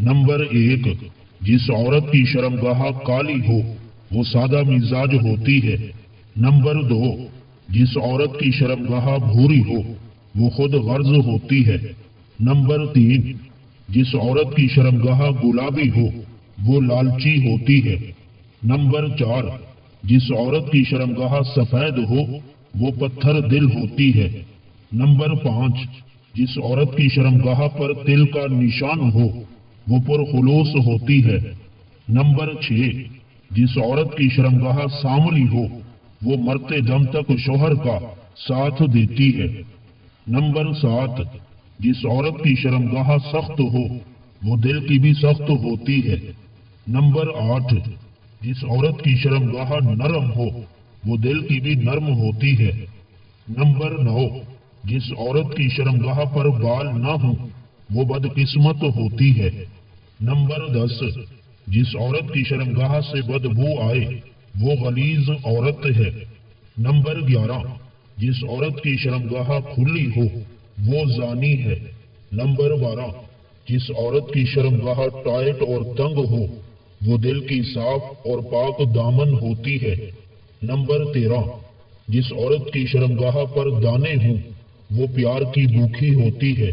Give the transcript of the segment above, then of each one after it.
Number 1, जिस औरत की शर्मगाह काली हो वो सादा मिजाज होती है। नंबर 2, जिस औरत की शर्मगाह भूरी हो वो खुद गर्ज होती है। नंबर 3, जिस औरत की शर्मगाह गुलाबी हो वो लालची होती है। नंबर 4, जिस औरत की शर्मगाह सफेद हो वो पत्थर दिल होती है। नंबर 5, जिस औरत की शर्मगाह पर तिल का निशान हो वो पुरखुलूस होती है। नंबर 6, जिस औरत की शर्मगाह सांवली हो वो मरते दम तक शोहर का साथ देती है। नंबर 7, जिस औरत की शर्मगाह सख्त हो वो दिल की भी सख्त होती है। नंबर 8, जिस औरत की शर्मगाह नरम हो वो दिल की भी नर्म होती है। नंबर 9, जिस औरत की शर्मगाह पर बाल न हो वो बदकिस्मत होती है। नंबर 10, जिस औरत की शर्मगाह से बदबू आए वो गलीज औरत है। नंबर 11, जिस औरत की शर्मगाह खुली हो वो जानी है। नंबर 12, जिस औरत की शर्मगाह टाइट और तंग हो वो दिल की साफ और पाक दामन होती है। नंबर 13, जिस औरत की शर्मगाह पर दाने हों वो प्यार की भूखी होती है।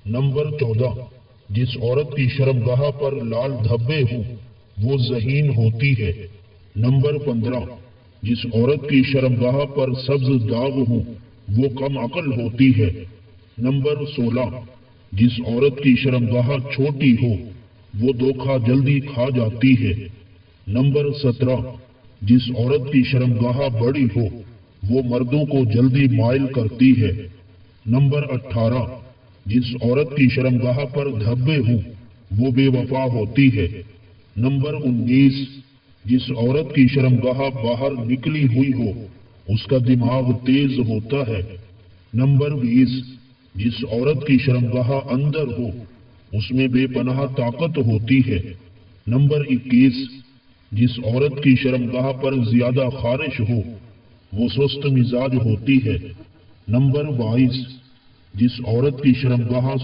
नंबर 14, जिस औरत की शर्मगाह पर लाल धब्बे हों वो ज़हीन होती है। नंबर 15, जिस औरत की शर्मगाह पर सब्ज दाग हों वो कम अकल होती है। नंबर 16, जिस औरत की शर्मगाह छोटी हो वो धोखा जल्दी खा जाती है। नंबर 17, जिस औरत की शर्मगाह बड़ी हो वो मर्दों को जल्दी माइल करती है। नंबर 18, जिस औरत की शर्मगाह पर धब्बे हों वो बेवफा होती है। नंबर 19, जिस औरत की शर्मगाह बाहर निकली हुई हो उसका दिमाग तेज होता है। नंबर 20, जिस औरत की शर्मगाह अंदर हो उसमें बेपनाह ताकत होती है। नंबर 21, जिस औरत की शर्मगाह पर ज्यादा खारिश हो वो सुस्त मिजाज होती है। नंबर 22, जिस औरत की शर्मगाह